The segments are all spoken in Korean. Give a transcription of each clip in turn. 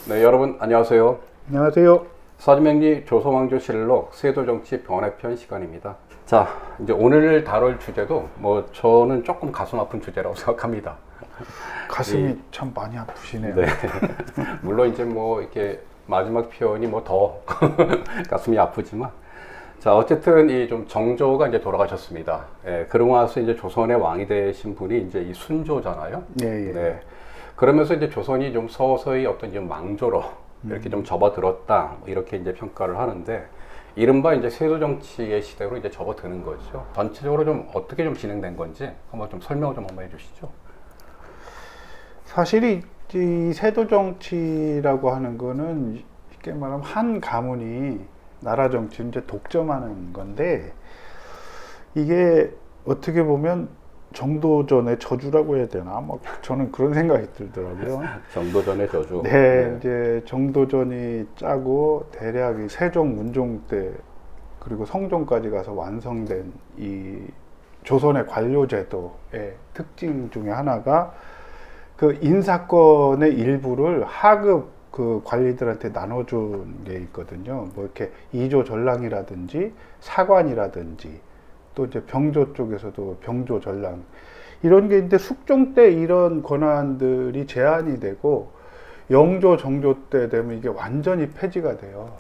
네, 여러분 안녕하세요. 안녕하세요. 사주명리 조선왕조실록 세도정치 변해편 시간입니다. 자, 이제 오늘 다룰 주제도 뭐 저는 조금 가슴 아픈 주제라고 생각합니다. 가슴이 참 많이 아프시네요. 네. 물론 이제 뭐 이렇게 마지막 표현이 뭐 더 가슴이 아프지만, 자 어쨌든 이 좀 정조가 이제 돌아가셨습니다. 예, 그러고 나서 이제 조선의 왕이 되신 분이 이제 이 순조잖아요. 예, 예. 네. 그러면서 이제 조선이 좀 서서히 어떤 좀 망조로 이렇게 좀 접어들었다, 뭐 이렇게 이제 평가를 하는데, 이른바 이제 세도 정치의 시대로 이제 접어드는 거죠. 전체적으로 좀 어떻게 좀 진행된 건지 한번 좀 설명을 좀 한번 해주시죠. 사실 이 세도 정치라고 하는 거는 쉽게 말하면 한 가문이 나라 정치를 이제 독점하는 건데, 이게 어떻게 보면 정도전의 저주라고 해야 되나? 뭐 저는 그런 생각이 들더라고요. 정도전의 저주. 네, 이제 정도전이 짜고 대략 이 세종, 문종 때 그리고 성종까지 가서 완성된 이 조선의 관료 제도의 특징 중에 하나가 그 인사권의 일부를 하급 그 관리들한테 나눠준 게 있거든요. 뭐 이렇게 이조 전랑이라든지 사관이라든지 또 이제 병조 쪽에서도 병조 전랑 이런 게 있는데, 숙종 때 이런 권한들이 제한이 되고 영조 정조 때 되면 이게 완전히 폐지가 돼요.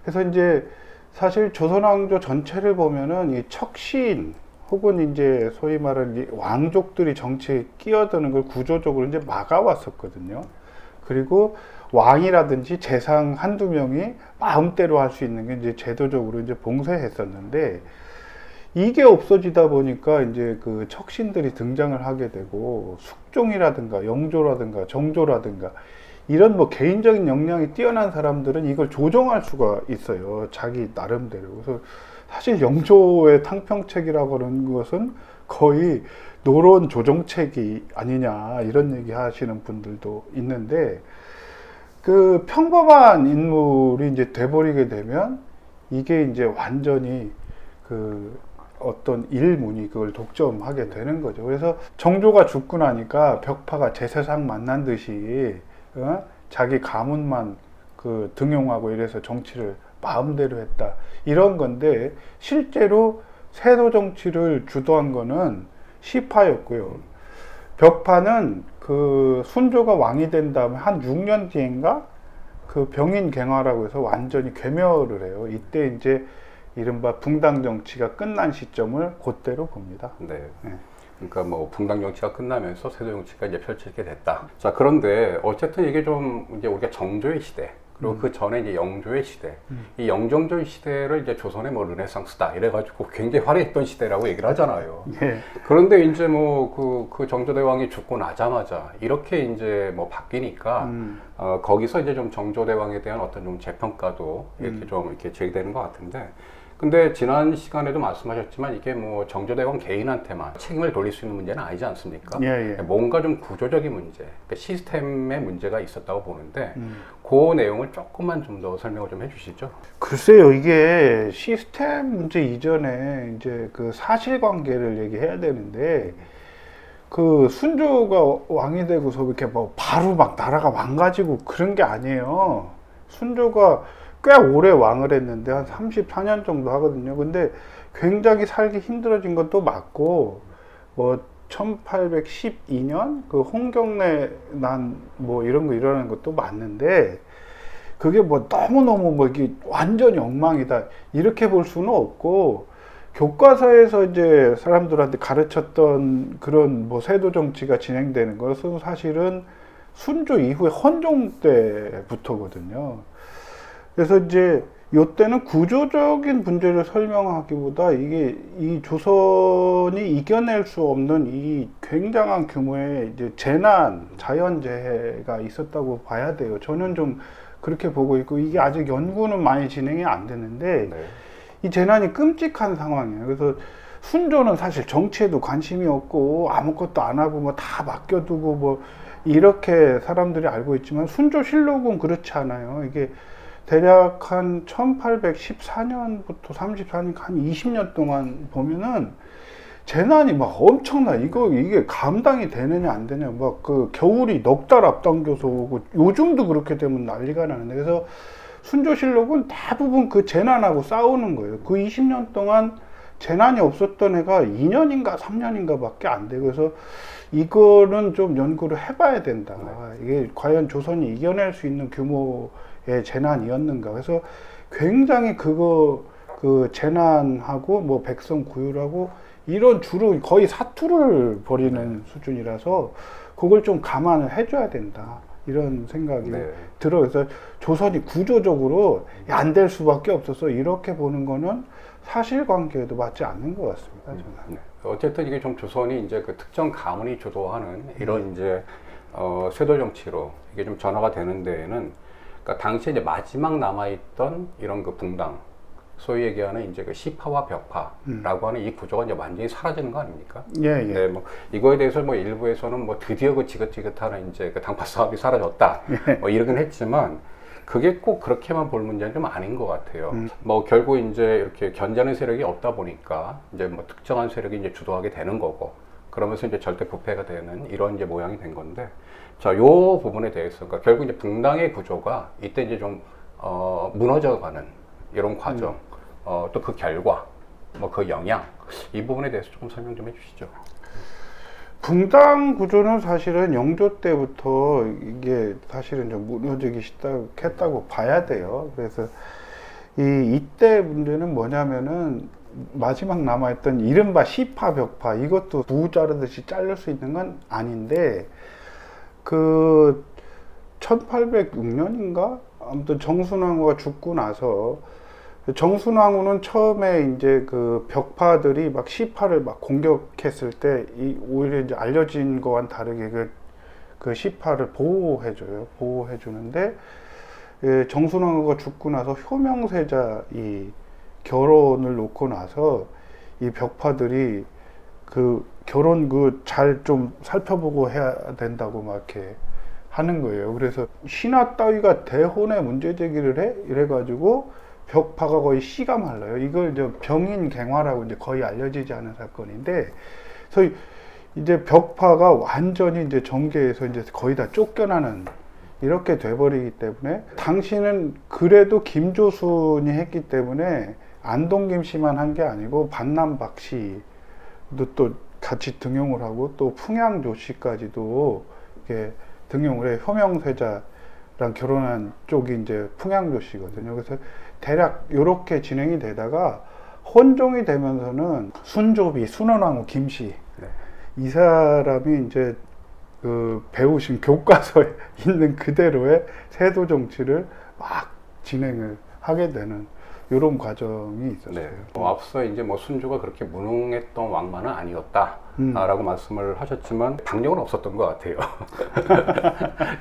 그래서 이제 사실 조선왕조 전체를 보면은 이 척신 혹은 이제 소위 말하는 이 왕족들이 정치에 끼어드는 걸 구조적으로 이제 막아왔었거든요. 그리고 왕이라든지 재상 한두 명이 마음대로 할 수 있는 게 이제 제도적으로 이제 봉쇄했었는데, 이게 없어지다 보니까 이제 그 척신들이 등장을 하게 되고, 숙종이라든가 영조라든가 정조라든가 이런 뭐 개인적인 역량이 뛰어난 사람들은 이걸 조정할 수가 있어요, 자기 나름대로. 그래서 사실 영조의 탕평책이라고 하는 것은 거의 노론 조정책이 아니냐 이런 얘기 하시는 분들도 있는데, 그 평범한 인물이 이제 돼버리게 되면 이게 이제 완전히 그 어떤 일문이 그걸 독점하게 되는 거죠. 그래서 정조가 죽고 나니까 벽파가 제사상 만난 듯이 자기 가문만 그 등용하고 이래서 정치를 마음대로 했다 이런 건데, 실제로 세도 정치를 주도한 거는 시파였고요. 벽파는 그 순조가 왕이 된 다음에 한 6년 뒤인가 그 병인갱화라고 해서 완전히 괴멸을 해요. 이때 이제 이른바 붕당 정치가 끝난 시점을 그때로 봅니다. 네. 네. 그러니까 뭐 붕당 정치가 끝나면서 세도 정치가 이제 펼쳐지게 됐다. 자, 그런데 어쨌든 이게 좀 이제 우리가 정조의 시대, 그리고 그 전에 이제 영조의 시대, 이 영정조의 시대를 이제 조선의 뭐 르네상스다 이래가지고 굉장히 화려했던 시대라고 얘기를 하잖아요. 네. 그런데 이제 뭐 그 정조대왕이 죽고 나자마자 이렇게 이제 뭐 바뀌니까 거기서 이제 좀 정조대왕에 대한 어떤 좀 재평가도 이렇게 좀 이렇게 제기되는 것 같은데, 근데 지난 시간에도 말씀하셨지만 이게 뭐 정조대왕 개인한테만 책임을 돌릴 수 있는 문제는 아니지 않습니까? 예, 예. 뭔가 좀 구조적인 문제, 그러니까 시스템의 문제가 있었다고 보는데, 그 내용을 조금만 좀 더 설명을 좀 해주시죠. 글쎄요, 이게 시스템 문제 이전에 이제 그 사실관계를 얘기해야 되는데, 그 순조가 왕이 되고서 이렇게 뭐 바로 막 나라가 망가지고 그런 게 아니에요. 순조가 꽤 오래 왕을 했는데 한 34년 정도 하거든요. 근데 굉장히 살기 힘들어진 것도 맞고, 뭐 1812년 그 홍경래 난 뭐 이런 거 일어나는 것도 맞는데, 그게 뭐 너무너무 뭐 이게 완전히 엉망이다 이렇게 볼 수는 없고, 교과서에서 이제 사람들한테 가르쳤던 그런 뭐 세도 정치가 진행되는 것은 사실은 순조 이후에 헌종 때부터거든요. 그래서 이제 요때는 구조적인 문제를 설명하기보다 이게 이 조선이 이겨낼 수 없는 이 굉장한 규모의 이제 재난, 자연재해가 있었다고 봐야 돼요. 저는 좀 그렇게 보고 있고, 이게 아직 연구는 많이 진행이 안 되는데, 네. 이 재난이 끔찍한 상황이에요. 그래서 순조는 사실 정치에도 관심이 없고 아무것도 안 하고 뭐 다 맡겨두고 뭐 이렇게 사람들이 알고 있지만, 순조실록은 그렇지 않아요. 이게 대략 한 1814년부터 34년 한 20년 동안 보면은 재난이 막 엄청나. 이게 감당이 되느냐 안 되냐. 막 그 겨울이 넉 달 앞당겨서 오고 요즘도 그렇게 되면 난리가 나는데, 그래서 순조실록은 대부분 그 재난하고 싸우는 거예요. 그 20년 동안 재난이 없었던 해가 2년인가 3년인가 밖에 안 되고, 그래서 이거는 좀 연구를 해봐야 된다. 이게 과연 조선이 이겨낼 수 있는 규모의 재난이었는가. 그래서 굉장히 그 재난하고 뭐 백성 구휼하고 이런 주로 거의 사투를 벌이는 수준이라서 그걸 좀 감안을 해줘야 된다. 이런 생각이 들어요. 그래서 조선이 구조적으로 안 될 수밖에 없어서 이렇게 보는 거는 사실관계에도 맞지 않는 것 같습니다. 저는. 어쨌든 이게 좀 조선이 이제 그 특정 가문이 주도하는 이런 이제 쇄도 정치로 이게 좀 전화가 되는 데에는, 그러니까 당시에 이제 마지막 남아있던 이런 그 붕당, 소위 얘기하는 이제 그 시파와 벽파라고 하는 이 구조가 이제 완전히 사라지는 거 아닙니까? 예. 네, 뭐 이거에 대해서 뭐 일부에서는 뭐 드디어 그 지긋지긋하는 이제 그 당파 싸움이 사라졌다, 뭐 이러긴 했지만 그게 꼭 그렇게만 볼 문제는 좀 아닌 것 같아요. 뭐 결국 이제 이렇게 견제하는 세력이 없다 보니까 이제 뭐 특정한 세력이 이제 주도하게 되는 거고, 그러면서 이제 절대 부패가 되는 이런 이제 모양이 된 건데, 자, 요 부분에 대해서, 그러니까 결국 이제 붕당의 구조가 이때 이제 좀 무너져가는 이런 과정, 또 그 결과, 뭐 그 영향, 이 부분에 대해서 조금 설명 좀 해주시죠. 붕당 구조는 사실은 영조 때부터 이게 사실은 좀 무너지기 시작했다고 봐야 돼요. 그래서 이때 문제는 뭐냐면은 마지막 남아있던 이른바 시파 벽파, 이것도 무 자르듯이 자를 수 있는 건 아닌데, 그 1806년인가 아무튼 정순왕후가 죽고 나서, 정순왕후는 처음에 이제 그 벽파들이 막 시파를 막 공격했을 때 오히려 이제 알려진 거와는 다르게 그 시파를 보호해주는데, 정순왕후가 죽고 나서 효명세자 이 결혼을 놓고 나서 이 벽파들이 그 결혼 잘 좀 살펴보고 해야 된다고 막 이렇게 하는 거예요. 그래서 신하 따위가 대혼에 문제 제기를 해 이래가지고 벽파가 거의 씨가 말라요. 이걸 이제 병인갱화라고 이제 거의 알려지지 않은 사건인데, 그래서 이제 벽파가 완전히 이제 정계에서 이제 거의 다 쫓겨나는 이렇게 돼버리기 때문에, 당시는 그래도 김조순이 했기 때문에 안동김 씨만 한 게 아니고 반남박 씨도 또 같이 등용을 하고, 또 풍양조 씨까지도 이렇게 등용을 해. 효명세자랑 결혼한 쪽이 이제 풍양조 씨거든요. 그래서 대략 이렇게 진행이 되다가 혼종이 되면서는 순조비, 순원왕후 김씨, 이 사람이 이제 그 배우신 교과서에 있는 그대로의 세도 정치를 막 진행을 하게 되는 이런 과정이 있었어요. 앞서 이제 뭐 순조가 그렇게 무능했던 왕만은 아니었다라고 말씀을 하셨지만 당력은 없었던 것 같아요.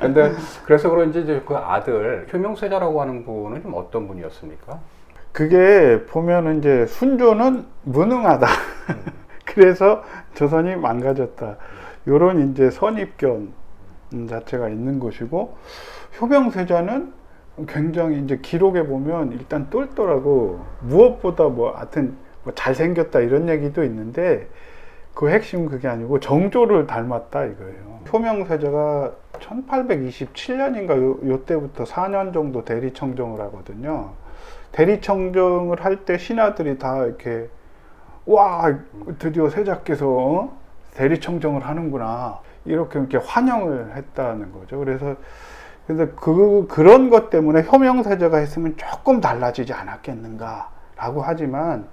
근데 그래서 그런지 이제 그 아들 효명세자라고 하는 분은 좀 어떤 분이었습니까? 그게 보면은 이제 순조는 무능하다. 그래서 조선이 망가졌다. 요런 이제 선입견 자체가 있는 것이고, 효명세자는 굉장히 이제 기록에 보면 일단 똘똘하고, 무엇보다 뭐 하여튼 뭐 잘생겼다 이런 얘기도 있는데, 그 핵심은 그게 아니고 정조를 닮았다 이거예요. 효명세자가 1827년인가 요때부터 4년 정도 대리청정을 하거든요. 대리청정을 할 때 신하들이 다 이렇게, 와, 드디어 세자께서 대리청정을 하는구나, 이렇게 환영을 했다는 거죠. 그래서 그런 것 때문에 효명세자가 했으면 조금 달라지지 않았겠는가라고 하지만,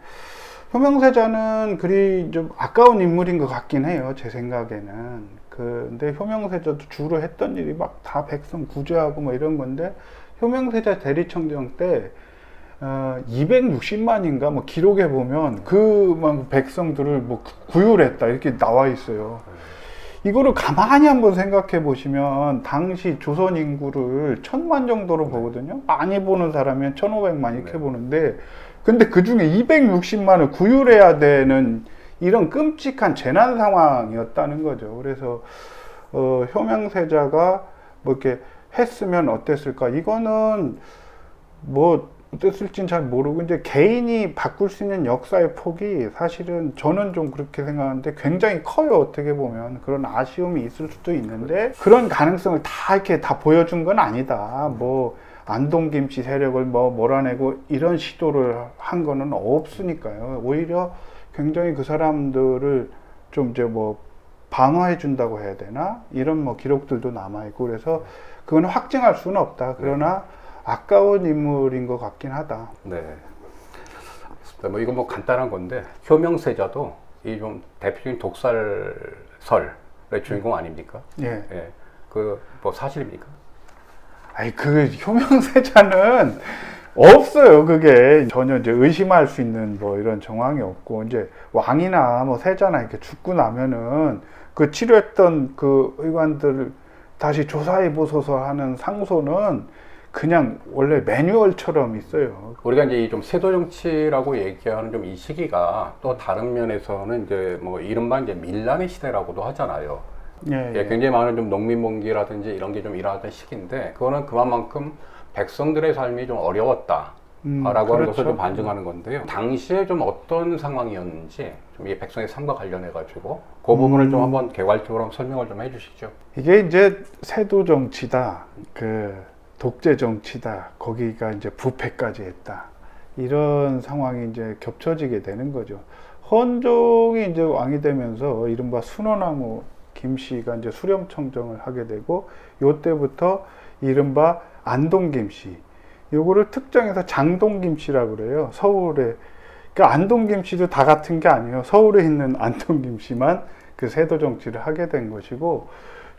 효명세자는 그리 좀 아까운 인물인 것 같긴 해요, 제 생각에는. 근데 효명세자도 주로 했던 일이 막 다 백성 구제하고 뭐 이런 건데, 효명세자 대리청정 때 260만인가 뭐 기록에 보면 막 백성들을 뭐 구휼했다 이렇게 나와 있어요. 이거를 가만히 한번 생각해 보시면 당시 조선 인구를 1000만 정도로 보거든요. 많이 보는 사람이면 1500만 이렇게 보는데, 근데 그 중에 260만을 구휼해야 되는 이런 끔찍한 재난 상황이었다는 거죠. 그래서 효명세자가 뭐 이렇게 했으면 어땠을까? 이거는 뭐 어땠을지는 잘 모르고 이제 개인이 바꿀 수 있는 역사의 폭이 사실은 저는 좀 그렇게 생각하는데 굉장히 커요. 어떻게 보면 그런 아쉬움이 있을 수도 있는데 그런 가능성을 다 이렇게 다 보여준 건 아니다. 뭐 안동김씨 세력을 뭐 몰아내고 이런 시도를 한 거는 없으니까요. 오히려 굉장히 그 사람들을 좀 이제 뭐 방어해 준다고 해야 되나 이런 뭐 기록들도 남아 있고 그래서 그건 확증할 수는 없다. 그러나 아까운 인물인 것 같긴 하다. 네. 알겠습니다. 뭐 이거 뭐 간단한 건데 효명세자도 이 좀 대표적인 독살설의 주인공 아닙니까? 예. 예. 그 뭐 사실입니까? 아니 그 효명세자는 없어요. 그게 전혀 이제 의심할 수 있는 뭐 이런 정황이 없고 이제 왕이나 뭐 세자나 이렇게 죽고 나면은 그 치료했던 그 의관들을 다시 조사해 보소서 하는 상소는 그냥 원래 매뉴얼처럼 있어요. 우리가 이제 이 좀 세도 정치라고 얘기하는 좀 이 시기가 또 다른 면에서는 이제 뭐 이른바 이제 밀란의 시대라고도 하잖아요. 예, 예, 굉장히 많은 좀 농민봉기라든지 이런 게 좀 일어나던 시기인데 그거는 그만큼 백성들의 삶이 좀 어려웠다. 라고 하는 것을 좀 반증하는 건데요. 당시에 좀 어떤 상황이었는지 좀 이 백성의 삶과 관련해 가지고 그 부분을 좀 한번 개괄적으로 한번 설명을 좀 해주시죠. 이게 이제 세도 정치다, 그 독재 정치다, 거기가 이제 부패까지 했다. 이런 상황이 이제 겹쳐지게 되는 거죠. 헌종이 이제 왕이 되면서 이른바 순원나무 김씨가 이제 수렴청정을 하게 되고 요때부터 이른바 안동김씨 요거를 특정해서 장동김씨라고 그래요. 서울에 그러니까 안동김씨도 다 같은 게 아니에요. 서울에 있는 안동김씨만 그 세도 정치를 하게 된 것이고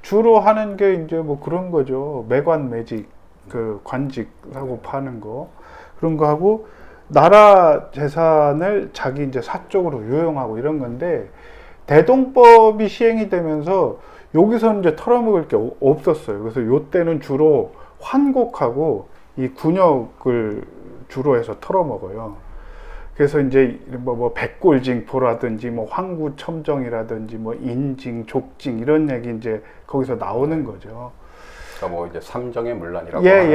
주로 하는 게 이제 뭐 그런 거죠. 매관 매직 그 관직하고 파는 거 그런 거 하고 나라 재산을 자기 이제 사적으로 유용하고 이런 건데 대동법이 시행이 되면서 여기서는 이제 털어먹을 게 없었어요. 그래서 요때는 주로 환곡하고 이 군역을 주로 해서 털어먹어요. 그래서 이제 뭐 백골징포라든지 뭐 황구첨정이라든지 뭐 인징, 족징 이런 얘기 이제 거기서 나오는 거죠. 그러니까 뭐 이제 삼정의 문란이라고 하는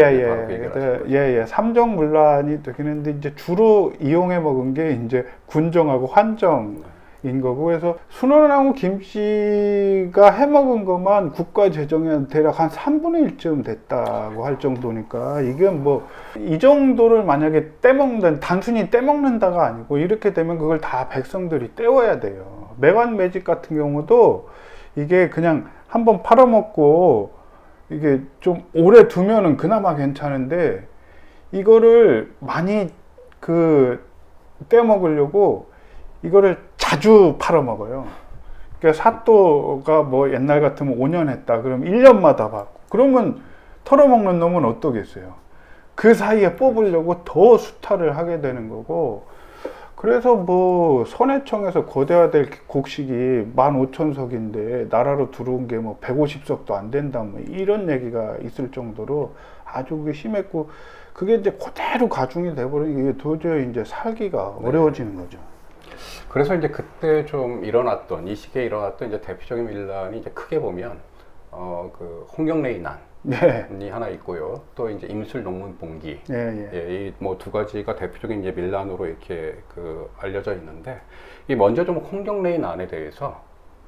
예. 삼정문란이 되긴 했는데 이제 주로 이용해 먹은 게 이제 군정하고 환정인 거고 그래서 순원나무 김씨가 해 먹은 것만 국가 재정의 대략 한 3분의 1쯤 됐다고 할 정도니까 이게 뭐 이 정도를 만약에 떼먹는 단순히 떼먹는다가 아니고 이렇게 되면 그걸 다 백성들이 떼워야 돼요. 매관 매직 같은 경우도 이게 그냥 한번 팔아먹고 이게 좀 오래 두면은 그나마 괜찮은데 이거를 많이 그 떼먹으려고 이거를 자주 팔아먹어요. 그러니까 사또가 뭐 옛날 같으면 5년 했다 그러면 1년마다 받고 그러면 털어먹는 놈은 어떠겠어요. 그 사이에 뽑으려고 더 수탈을 하게 되는 거고 그래서 뭐 선해청에서 거대화될 곡식이 15,000석인데 나라로 들어온 게 뭐 150석도 안 된다 뭐 이런 얘기가 있을 정도로 아주 그게 심했고 그게 이제 그대로 가중이 돼버리니 이게 도저히 이제 살기가 어려워지는 거죠. 그래서 이제 그때 좀 일어났던 이 시기에 일어났던 이제 대표적인 밀란이 이제 크게 보면 그 홍경래의 난이 하나 있고요. 또 이제 임술 농문 봉기. 이 뭐 두 가지가 대표적인 이제 밀란으로 이렇게 그 알려져 있는데 이 먼저 좀 홍경래의 난에 대해서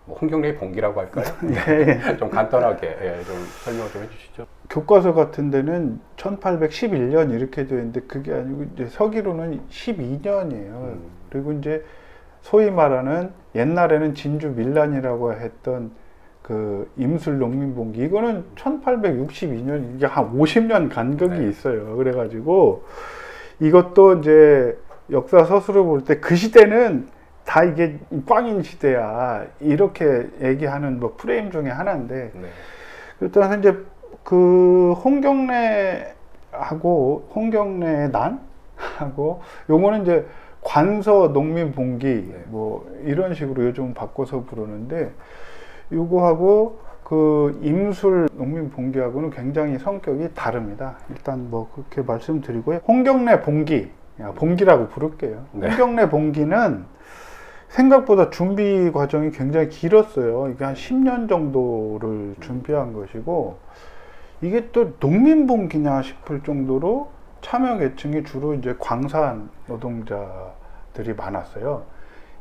뭐 홍경래의 봉기라고 할까요? 좀 간단하게 좀 설명을 좀 해주시죠. 교과서 같은 데는 1811년 이렇게 되어 있는데 그게 아니고 이제 서기로는 12년이에요. 그리고 이제 소위 말하는 옛날에는 진주 밀란이라고 했던 그 임술 농민봉기 이거는 1862년 이게 한 50년 간격이 있어요. 그래가지고 이것도 이제 역사 서술을 볼 때 그 시대는 다 이게 꽝인 시대야 이렇게 얘기하는 뭐 프레임 중에 하나인데 일단 이제 그 홍경래의 난하고 요거는 이제 관서 농민봉기 뭐 이런 식으로 요즘 바꿔서 부르는데 요거하고 그 임술 농민봉기하고는 굉장히 성격이 다릅니다. 일단 뭐 그렇게 말씀드리고요. 홍경래 봉기, 봉기라고 부를게요. 홍경래 봉기는 생각보다 준비 과정이 굉장히 길었어요. 이게 한 10년 정도를 준비한 것이고 이게 또 농민봉기냐 싶을 정도로 참여 계층이 주로 이제 광산 노동자들이 많았어요.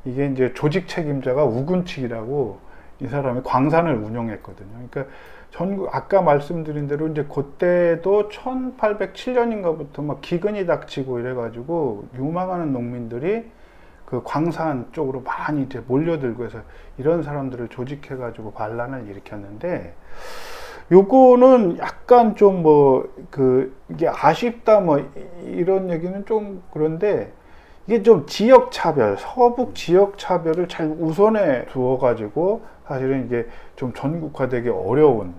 이게 이제 조직 책임자가 우군칙이라고 이 사람이 광산을 운영했거든요. 그러니까 전국 아까 말씀드린 대로 이제 그때도 1807년인가부터 막 기근이 닥치고 이래가지고 유망하는 농민들이 그 광산 쪽으로 많이 이제 몰려들고 해서 이런 사람들을 조직해가지고 반란을 일으켰는데 요거는 약간 좀 뭐 이게 아쉽다 뭐 이런 얘기는 좀 그런데 이게 좀 지역 차별, 서북 지역 차별을 잘 우선해 두어 가지고 사실은 이게 좀 전국화되기 어려운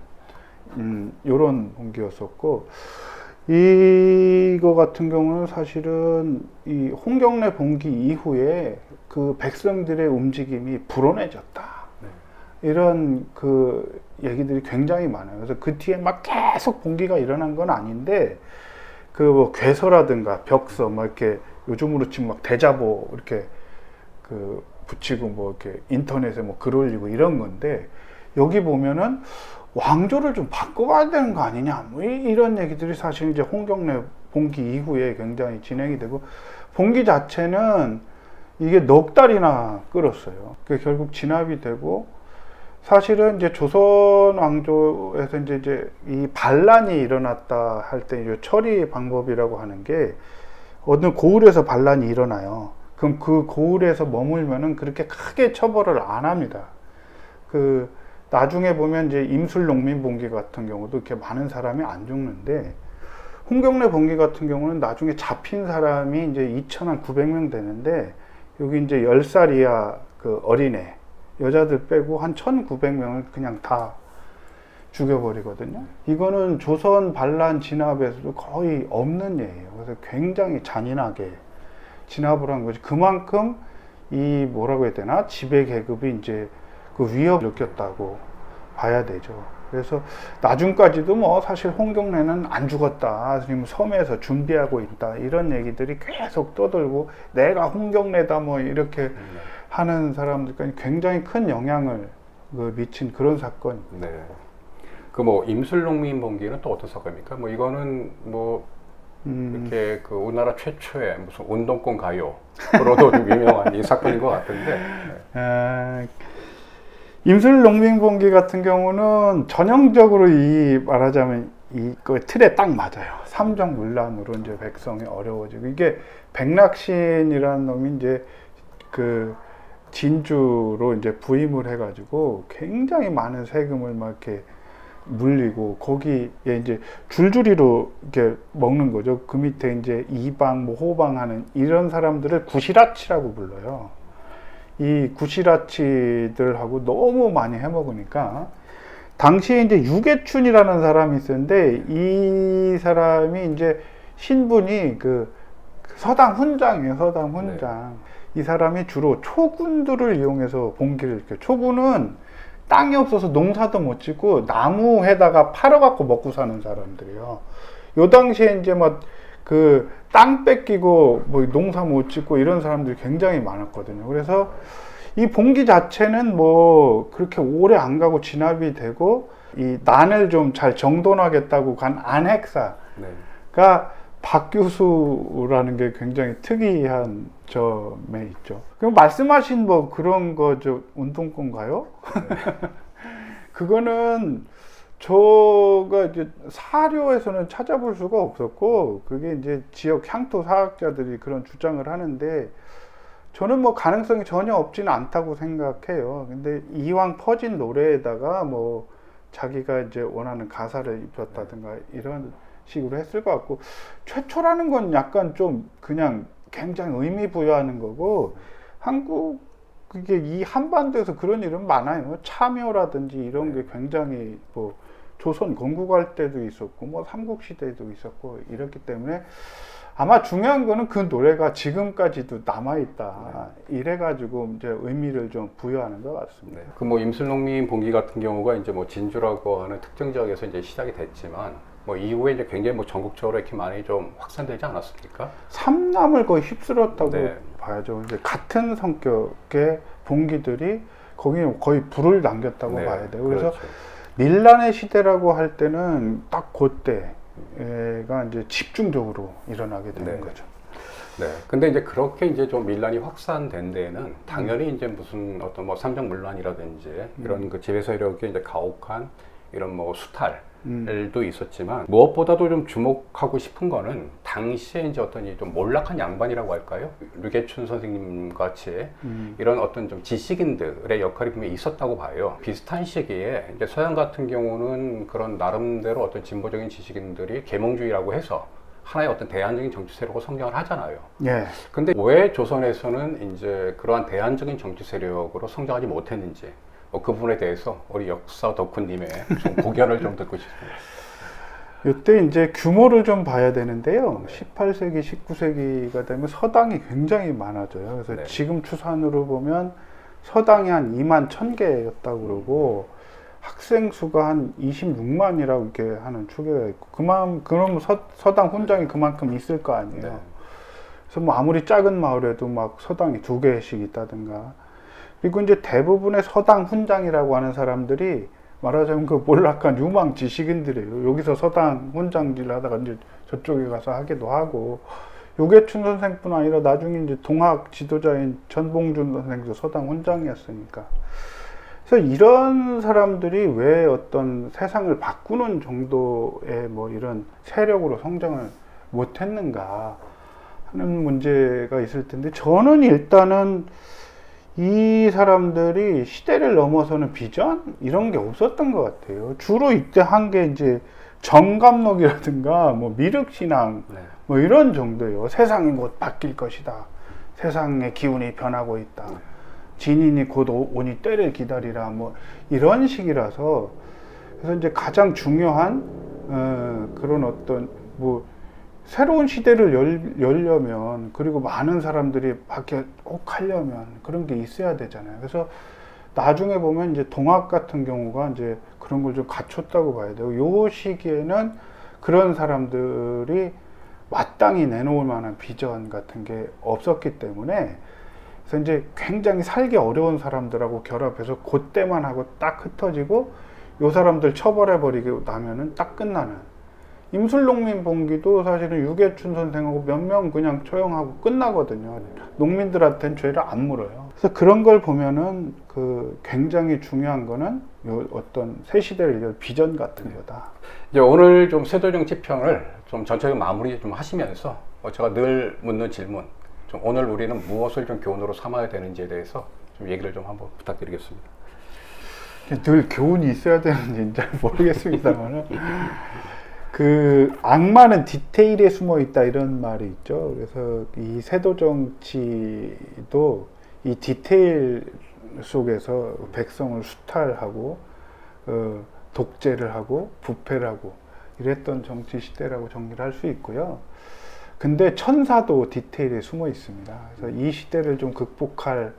요런 봉기였었고 이거 같은 경우는 사실은 이 홍경래 봉기 이후에 그 백성들의 움직임이 불온해졌다. 이런 그 얘기들이 굉장히 많아요. 그래서 그 뒤에 막 계속 봉기가 일어난 건 아닌데 그 뭐 괴서라든가 벽서 뭐 이렇게 요즘으로 치면 막 대자보 이렇게 그 붙이고 뭐 이렇게 인터넷에 뭐 글 올리고 이런 건데 여기 보면은 왕조를 좀 바꿔가야 되는 거 아니냐 뭐 이런 얘기들이 사실 이제 홍경래 봉기 이후에 굉장히 진행이 되고 봉기 자체는 이게 넉 달이나 끌었어요. 그게 결국 진압이 되고 사실은 이제 조선 왕조에서 이제 이 반란이 일어났다 할 때 이 처리 방법이라고 하는 게 어느 고을에서 반란이 일어나요. 그럼 그 고을에서 머물면은 그렇게 크게 처벌을 안 합니다. 그 나중에 보면 이제 임술 농민 봉기 같은 경우도 이렇게 많은 사람이 안 죽는데 홍경래 봉기 같은 경우는 나중에 잡힌 사람이 이제 2,900명 되는데 여기 이제 10살 이하 그 어린애 여자들 빼고 한 1,900명을 그냥 다 죽여버리거든요. 이거는 조선 반란 진압에서도 거의 없는 예예요. 그래서 굉장히 잔인하게 진압을 한 거지. 그만큼 이 뭐라고 해야 되나 지배 계급이 이제 그 위협을 느꼈다고 봐야 되죠. 그래서 나중까지도 뭐 사실 홍경래는 안 죽었다. 지금 섬에서 준비하고 있다. 이런 얘기들이 계속 떠들고 내가 홍경래다 뭐 이렇게 하는 사람들까지 굉장히 큰 영향을 미친 그런 사건. 네. 그 뭐 임술농민 봉기는 또 어떤 사건입니까? 뭐 이거는 뭐 이렇게 그 우리나라 최초의 무슨 운동권 가요로도 좀 유명한 이 사건인 것 같은데. 임술농민 봉기 같은 경우는 전형적으로 이 말하자면 그 틀에 딱 맞아요. 삼정문란으로 이제 백성이 어려워지고 이게 백낙신이라는 놈이 이제 그 진주로 이제 부임을 해가지고 굉장히 많은 세금을 막 이렇게 물리고 거기에 이제 줄줄이로 이렇게 먹는 거죠. 그 밑에 이제 이방, 뭐 호방하는 이런 사람들을 구시라치라고 불러요. 이 구시라치들하고 너무 많이 해먹으니까 당시에 이제 유계춘이라는 사람이 있었는데 이 사람이 이제 신분이 그 서당 훈장이에요. 서당 훈장. 네. 이 사람이 주로 초군들을 이용해서 봉기를 이렇게 초군은 땅이 없어서 농사도 못 짓고 나무에다가 팔아갖고 먹고 사는 사람들이에요. 요 당시에 이제 막 그 땅 뺏기고 뭐 농사 못 짓고 이런 사람들이 굉장히 많았거든요. 그래서 이 봉기 자체는 뭐 그렇게 오래 안 가고 진압이 되고 이 난을 좀 잘 정돈하겠다고 간 안핵사가 박규수라는 게 굉장히 특이한 점에 있죠. 그럼 말씀하신 뭐 그런 거 저 운동권가요? 네. 그거는 저가 이제 사료에서는 찾아볼 수가 없었고 그게 이제 지역 향토 사학자들이 그런 주장을 하는데 저는 뭐 가능성이 전혀 없지는 않다고 생각해요. 근데 이왕 퍼진 노래에다가 뭐 자기가 이제 원하는 가사를 입혔다든가 이런 식으로 했을 것 같고 최초라는 건 약간 좀 그냥 굉장히 의미 부여하는 거고 한국 그게 이 한반도에서 그런 일은 많아요. 참여라든지 이런 게 굉장히 뭐 조선 건국할 때도 있었고 뭐 삼국시대도 있었고 이렇기 때문에 아마 중요한 거는 그 노래가 지금까지도 남아있다. 이래가지고 이제 의미를 좀 부여하는 것 같습니다. 그 뭐 임술농민 봉기 같은 경우가 이제 뭐 진주라고 하는 특정 지역에서 이제 시작이 됐지만 뭐 이후에 이제 굉장히 뭐 전국적으로 이렇게 많이 좀 확산되지 않았습니까? 삼남을 거의 휩쓸었다고 봐야죠. 이제 같은 성격의 봉기들이 거기에 거의 불을 남겼다고 봐야 돼요. 그래서 그렇죠. 밀란의 시대라고 할 때는 딱 그때 이제 집중적으로 일어나게 되는 네. 거죠. 네. 근데 이제 그렇게 이제 좀 밀란이 확산된 데에는 당연히 이제 무슨 어떤 뭐 삼정문란이라든지 이런 그 지배 세력의 이제 가혹한 이런 뭐 수탈도 있었지만 무엇보다도 좀 주목하고 싶은 거는 당시에 이제 어떤 이 좀 몰락한 양반이라고 할까요? 류계춘 선생님 같이 이런 어떤 좀 지식인들의 역할이 분명히 있었다고 봐요. 비슷한 시기에 이제 서양 같은 경우는 그런 나름대로 어떤 진보적인 지식인들이 계몽주의라고 해서 하나의 어떤 대안적인 정치 세력으로 성장을 하잖아요. 예. 근데 왜 조선에서는 이제 그러한 대안적인 정치 세력으로 성장하지 못했는지 그 부분에 대해서 우리 역사 덕후님의 좀 고견을 좀 듣고 싶습니다. 이때 이제 규모를 좀 봐야 되는데요. 18세기, 19세기가 되면 서당이 굉장히 많아져요. 그래서 네. 지금 추산으로 보면 서당이 한 2만 1000개였다고 그러고 학생 수가 한 26만이라고 이렇게 하는 추계가 있고 그럼 서당 훈장이 그만큼 있을 거 아니에요. 네. 그래서 뭐 아무리 작은 마을에도 막 서당이 2개씩 있다든가. 그리고 이제 대부분의 서당 훈장이라고 하는 사람들이 말하자면 그 몰락한 유망 지식인들이에요. 여기서 서당 훈장질 하다가 이제 저쪽에 가서 하기도 하고, 요계춘 선생뿐 아니라 나중에 이제 동학 지도자인 전봉준 선생도 서당 훈장이었으니까. 그래서 이런 사람들이 왜 어떤 세상을 바꾸는 정도의 뭐 이런 세력으로 성장을 못했는가 하는 문제가 있을 텐데, 저는 일단은 이 사람들이 시대를 넘어서는 비전? 이런 게 없었던 것 같아요. 주로 이때 한 게 이제 정감록이라든가 뭐 미륵신앙 네. 뭐 이런 정도예요. 세상이 곧 바뀔 것이다. 세상의 기운이 변하고 있다. 진인이 곧 오니 때를 기다리라. 뭐 이런 식이라서, 그래서 이제 가장 중요한 그런 어떤 뭐 새로운 시대를 열려면, 그리고 많은 사람들이 밖에 꼭 하려면 그런 게 있어야 되잖아요. 그래서 나중에 보면 이제 동학 같은 경우가 이제 그런 걸 좀 갖췄다고 봐야 돼요. 요 시기에는 그런 사람들이 마땅히 내놓을 만한 비전 같은 게 없었기 때문에, 그래서 이제 굉장히 살기 어려운 사람들하고 결합해서 그때만 하고 딱 흩어지고, 요 사람들 처벌해버리고 나면은 딱 끝나는. 임술농민 봉기도 사실은 유계춘 선생하고 몇 명 그냥 처형하고 끝나거든요. 농민들한테는 죄를 안 물어요. 그래서 그런 걸 보면은 그 굉장히 중요한 거는 요 어떤 새 시대를 열 비전 같은 거다. 이제 오늘 좀 세도정치평을 좀 전체적으로 마무리 좀 하시면서 제가 늘 묻는 질문, 좀 오늘 우리는 무엇을 좀 교훈으로 삼아야 되는지에 대해서 좀 얘기를 좀 한번 부탁드리겠습니다. 늘 교훈이 있어야 되는지 잘 모르겠습니다만은. 그 악마는 디테일에 숨어 있다 이런 말이 있죠. 그래서 이 세도 정치도 이 디테일 속에서 백성을 수탈하고 독재를 하고 부패를 하고 이랬던 정치 시대라고 정리를 할 수 있고요. 근데 천사도 디테일에 숨어 있습니다. 그래서 이 시대를 좀 극복할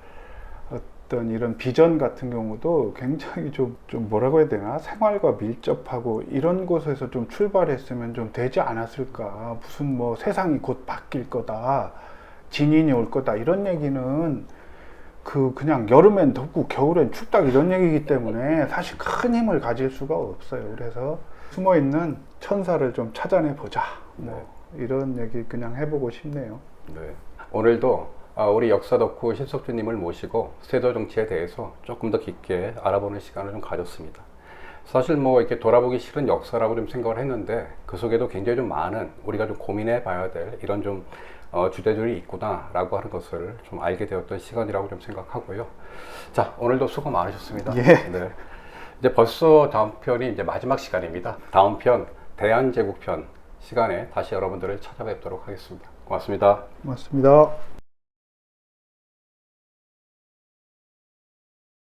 어떤 이런 비전 같은 경우도 굉장히 좀 뭐라고 해야 되나, 생활과 밀접하고 이런 곳에서 좀 출발했으면 좀 되지 않았을까. 무슨 뭐 세상이 곧 바뀔 거다, 진인이 올 거다 이런 얘기는 그냥 여름엔 덥고 겨울엔 춥다 이런 얘기이기 때문에 사실 큰 힘을 가질 수가 없어요. 그래서 숨어있는 천사를 좀 찾아내 보자, 뭐 이런 얘기 그냥 해보고 싶네요. 네. 오늘도 우리 역사 덕후 신석주님을 모시고 세도 정치에 대해서 조금 더 깊게 알아보는 시간을 좀 가졌습니다. 사실 뭐 이렇게 돌아보기 싫은 역사라고 좀 생각을 했는데, 그 속에도 굉장히 좀 많은 우리가 좀 고민해 봐야 될 이런 좀 주제들이 있구나라고 하는 것을 좀 알게 되었던 시간이라고 좀 생각하고요. 자, 오늘도 수고 많으셨습니다. 예. 네. 이제 벌써 다음 편이 이제 마지막 시간입니다. 다음 편 대한제국편 시간에 다시 여러분들을 찾아뵙도록 하겠습니다. 고맙습니다. 고맙습니다.